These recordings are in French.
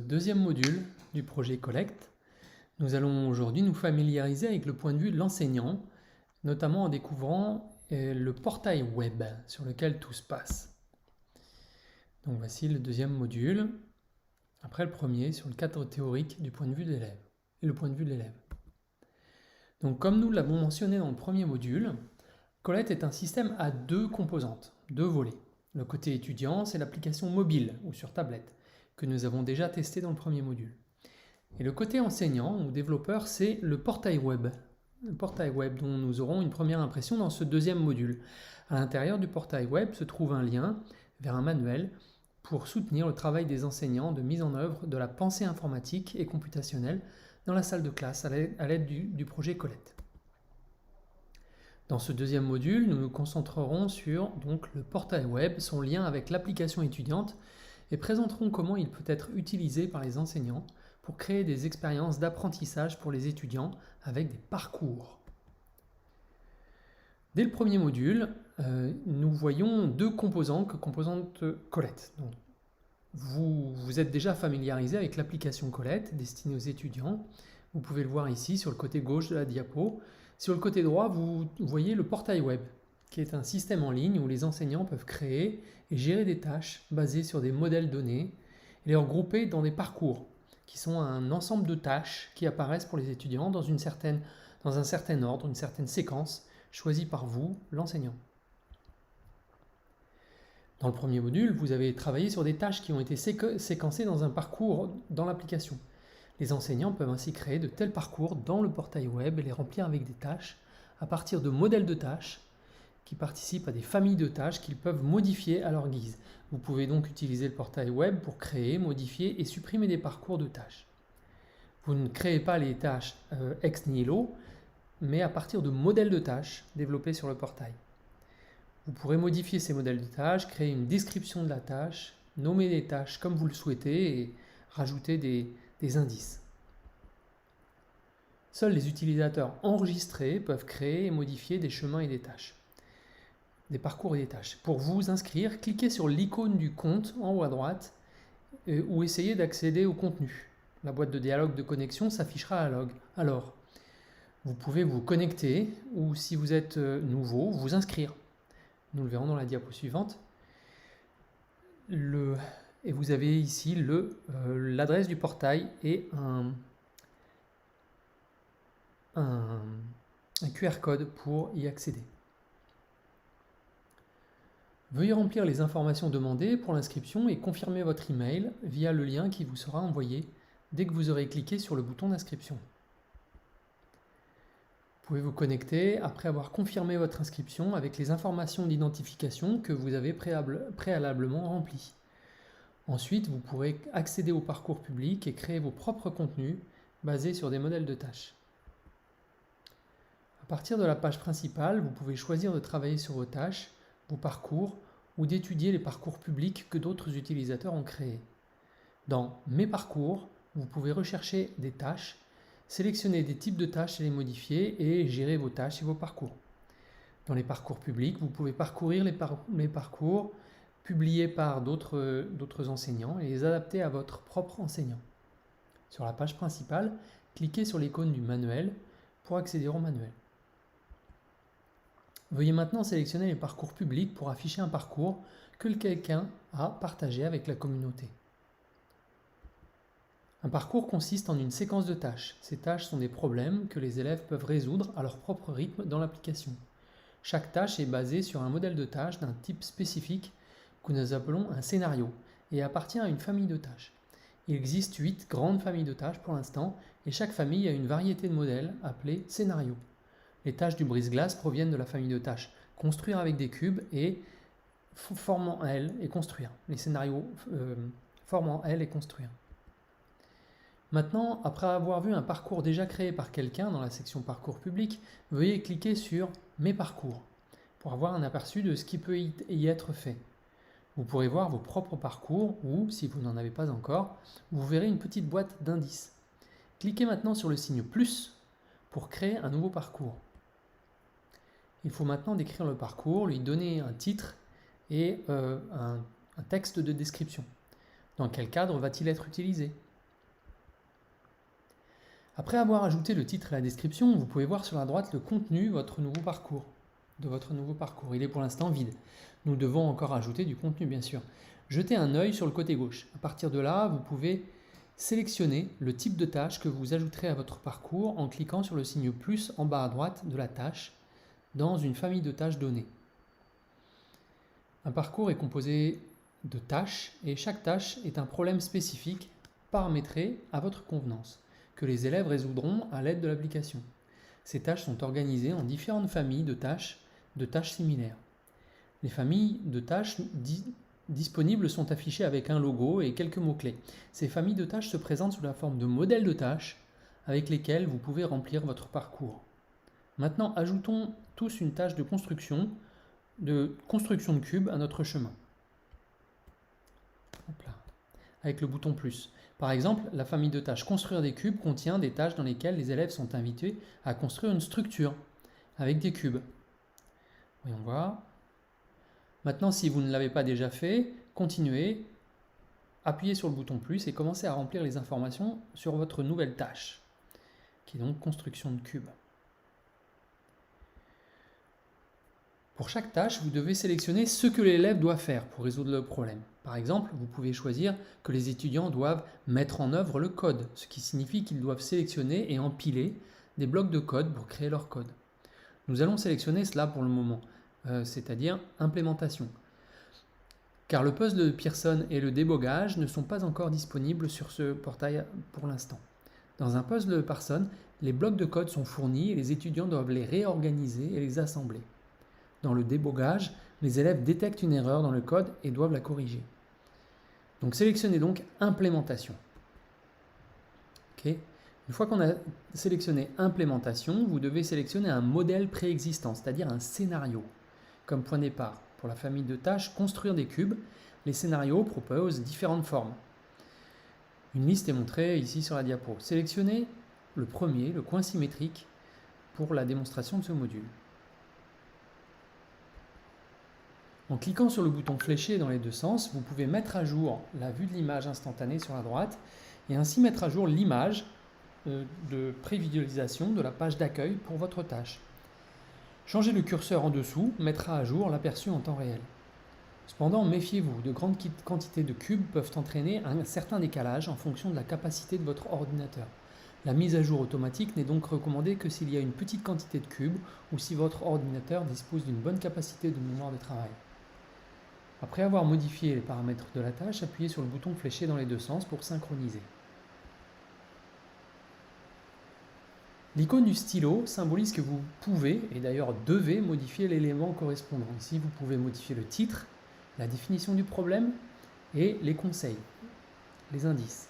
Deuxième module du projet Collect, nous allons aujourd'hui nous familiariser avec le point de vue de l'enseignant, notamment en découvrant le portail web sur lequel tout se passe. Donc voici le deuxième module, après le premier, sur le cadre théorique du point de vue de l'élève et le point de vue de l'élève. Donc comme nous l'avons mentionné dans le premier module, Collect est un système à deux composantes, deux volets. Le côté étudiant, c'est l'application mobile ou sur tablette, que nous avons déjà testé dans le premier module. Et le côté enseignant ou développeur, c'est le portail web. Le portail web dont nous aurons une première impression dans ce deuxième module. À l'intérieur du portail web se trouve un lien vers un manuel pour soutenir le travail des enseignants de mise en œuvre de la pensée informatique et computationnelle dans la salle de classe à l'aide du projet Collect. Dans ce deuxième module, nous nous concentrerons sur donc, le portail web, son lien avec l'application étudiante et présenterons comment il peut être utilisé par les enseignants pour créer des expériences d'apprentissage pour les étudiants avec des parcours. Dès le premier module, nous voyons deux composantes Collect. Donc, vous êtes déjà familiarisé avec l'application Collect destinée aux étudiants. Vous pouvez le voir ici sur le côté gauche de la diapo. Sur le côté droit, vous voyez le portail web, qui est un système en ligne où les enseignants peuvent créer et gérer des tâches basées sur des modèles donnés et les regrouper dans des parcours, qui sont un ensemble de tâches qui apparaissent pour les étudiants dans un certain ordre, une certaine séquence, choisie par vous, l'enseignant. Dans le premier module, vous avez travaillé sur des tâches qui ont été séquencées dans un parcours dans l'application. Les enseignants peuvent ainsi créer de tels parcours dans le portail web et les remplir avec des tâches à partir de modèles de tâches qui participent à des familles de tâches qu'ils peuvent modifier à leur guise. Vous pouvez donc utiliser le portail web pour créer, modifier et supprimer des parcours de tâches. Vous ne créez pas les tâches ex nihilo, mais à partir de modèles de tâches développés sur le portail. Vous pourrez modifier ces modèles de tâches, créer une description de la tâche, nommer les tâches comme vous le souhaitez et rajouter des indices. Seuls les utilisateurs enregistrés peuvent créer et modifier des chemins et des tâches, des parcours et des tâches. Pour vous inscrire, cliquez sur l'icône du compte en haut à droite ou essayez d'accéder au contenu. La boîte de dialogue de connexion s'affichera alors. Vous pouvez vous connecter ou si vous êtes nouveau, vous inscrire. Nous le verrons dans la diapo suivante. Et vous avez ici l'adresse du portail et un QR code pour y accéder. Veuillez remplir les informations demandées pour l'inscription et confirmer votre email via le lien qui vous sera envoyé dès que vous aurez cliqué sur le bouton d'inscription. Vous pouvez vous connecter après avoir confirmé votre inscription avec les informations d'identification que vous avez préalablement remplies. Ensuite, vous pourrez accéder au parcours public et créer vos propres contenus basés sur des modèles de tâches. À partir de la page principale, vous pouvez choisir de travailler sur vos tâches, vos parcours ou d'étudier les parcours publics que d'autres utilisateurs ont créés. Dans « Mes parcours », vous pouvez rechercher des tâches, sélectionner des types de tâches et les modifier et gérer vos tâches et vos parcours. Dans les parcours publics, vous pouvez parcourir les parcours publiés par d'autres enseignants et les adapter à votre propre enseignant. Sur la page principale, cliquez sur l'icône du manuel pour accéder au manuel. Veuillez maintenant sélectionner les parcours publics pour afficher un parcours que quelqu'un a partagé avec la communauté. Un parcours consiste en une séquence de tâches. Ces tâches sont des problèmes que les élèves peuvent résoudre à leur propre rythme dans l'application. Chaque tâche est basée sur un modèle de tâches d'un type spécifique que nous appelons un scénario et appartient à une famille de tâches. Il existe 8 grandes familles de tâches pour l'instant et chaque famille a une variété de modèles appelés scénarios. Les tâches du brise-glace proviennent de la famille de tâches construire avec des cubes et formant L et construire. Les scénarios formant L et construire. Maintenant, après avoir vu un parcours déjà créé par quelqu'un dans la section parcours public, veuillez cliquer sur Mes parcours pour avoir un aperçu de ce qui peut y être fait. Vous pourrez voir vos propres parcours ou, si vous n'en avez pas encore, vous verrez une petite boîte d'indices. Cliquez maintenant sur le signe plus pour créer un nouveau parcours. Il faut maintenant décrire le parcours, lui donner un titre et un texte de description. Dans quel cadre va-t-il être utilisé? Après avoir ajouté le titre et la description, vous pouvez voir sur la droite le contenu de votre nouveau parcours. Il est pour l'instant vide. Nous devons encore ajouter du contenu, bien sûr. Jetez un œil sur le côté gauche. À partir de là, vous pouvez sélectionner le type de tâche que vous ajouterez à votre parcours en cliquant sur le signe plus en bas à droite de la tâche dans une famille de tâches données. Un parcours est composé de tâches et chaque tâche est un problème spécifique paramétré à votre convenance que les élèves résoudront à l'aide de l'application. Ces tâches sont organisées en différentes familles de tâches similaires. Les familles de tâches disponibles sont affichées avec un logo et quelques mots-clés. Ces familles de tâches se présentent sous la forme de modèles de tâches avec lesquels vous pouvez remplir votre parcours. Maintenant, ajoutons tous une tâche de construction de cubes à notre chemin. Hop là. Avec le bouton plus. Par exemple, la famille de tâches construire des cubes contient des tâches dans lesquelles les élèves sont invités à construire une structure avec des cubes. Voyons voir. Maintenant, si vous ne l'avez pas déjà fait, continuez, appuyez sur le bouton plus et commencez à remplir les informations sur votre nouvelle tâche, qui est donc construction de cubes. Pour chaque tâche, vous devez sélectionner ce que l'élève doit faire pour résoudre le problème. Par exemple, vous pouvez choisir que les étudiants doivent mettre en œuvre le code, ce qui signifie qu'ils doivent sélectionner et empiler des blocs de code pour créer leur code. Nous allons sélectionner cela pour le moment, c'est-à-dire implémentation. Car le puzzle de Pearson et le débogage ne sont pas encore disponibles sur ce portail pour l'instant. Dans un puzzle de Pearson, les blocs de code sont fournis et les étudiants doivent les réorganiser et les assembler. Dans le débogage, les élèves détectent une erreur dans le code et doivent la corriger. Donc sélectionnez donc implémentation. Okay. Une fois qu'on a sélectionné implémentation, vous devez sélectionner un modèle préexistant, c'est-à-dire un scénario, comme point de départ. Pour la famille de tâches construire des cubes, les scénarios proposent différentes formes. Une liste est montrée ici sur la diapo. Sélectionnez le premier, le coin symétrique, pour la démonstration de ce module. En cliquant sur le bouton fléché dans les deux sens, vous pouvez mettre à jour la vue de l'image instantanée sur la droite et ainsi mettre à jour l'image de prévisualisation de la page d'accueil pour votre tâche. Changer le curseur en dessous mettra à jour l'aperçu en temps réel. Cependant, méfiez-vous, de grandes quantités de cubes peuvent entraîner un certain décalage en fonction de la capacité de votre ordinateur. La mise à jour automatique n'est donc recommandée que s'il y a une petite quantité de cubes ou si votre ordinateur dispose d'une bonne capacité de mémoire de travail. Après avoir modifié les paramètres de la tâche, appuyez sur le bouton fléché dans les deux sens pour synchroniser. L'icône du stylo symbolise que vous pouvez, et d'ailleurs devez, modifier l'élément correspondant. Ici, vous pouvez modifier le titre, la définition du problème et les conseils, les indices.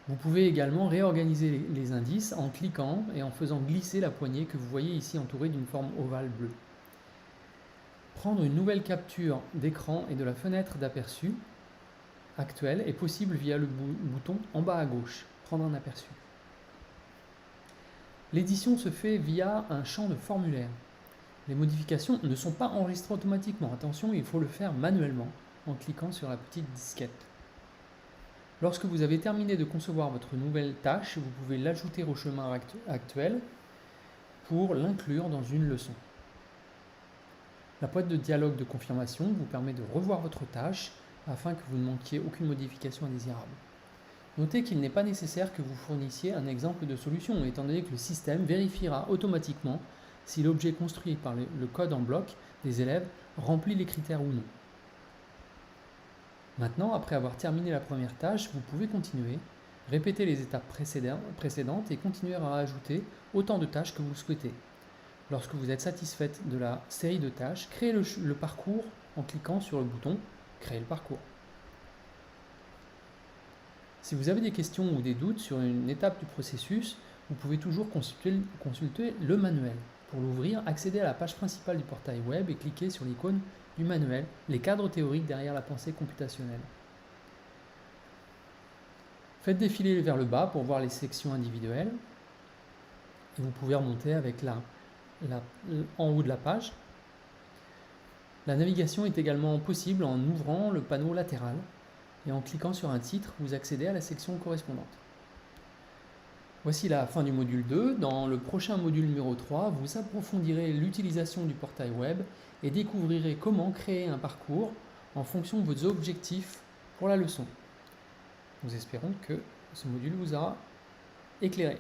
Vous pouvez également réorganiser les indices en cliquant et en faisant glisser la poignée que vous voyez ici entourée d'une forme ovale bleue. Prendre une nouvelle capture d'écran et de la fenêtre d'aperçu actuelle est possible via le bouton en bas à gauche, prendre un aperçu. L'édition se fait via un champ de formulaire. Les modifications ne sont pas enregistrées automatiquement. Attention, il faut le faire manuellement en cliquant sur la petite disquette. Lorsque vous avez terminé de concevoir votre nouvelle tâche, vous pouvez l'ajouter au chemin actuel pour l'inclure dans une leçon. La boîte de dialogue de confirmation vous permet de revoir votre tâche afin que vous ne manquiez aucune modification indésirable. Notez qu'il n'est pas nécessaire que vous fournissiez un exemple de solution, étant donné que le système vérifiera automatiquement si l'objet construit par le code en bloc des élèves remplit les critères ou non. Maintenant, après avoir terminé la première tâche, vous pouvez continuer, répéter les étapes précédentes et continuer à ajouter autant de tâches que vous le souhaitez. Lorsque vous êtes satisfaite de la série de tâches, créez le parcours en cliquant sur le bouton « Créer le parcours ». Si vous avez des questions ou des doutes sur une étape du processus, vous pouvez toujours consulter le manuel. Pour l'ouvrir, accédez à la page principale du portail web et cliquez sur l'icône du manuel, les cadres théoriques derrière la pensée computationnelle. Faites défiler vers le bas pour voir les sections individuelles et vous pouvez remonter avec en haut de la page. La navigation est également possible en ouvrant le panneau latéral et en cliquant sur un titre, vous accédez à la section correspondante. Voici la fin du module 2. Dans le prochain module numéro 3, vous approfondirez l'utilisation du portail web et découvrirez comment créer un parcours en fonction de vos objectifs pour la leçon. Nous espérons que ce module vous aura éclairé.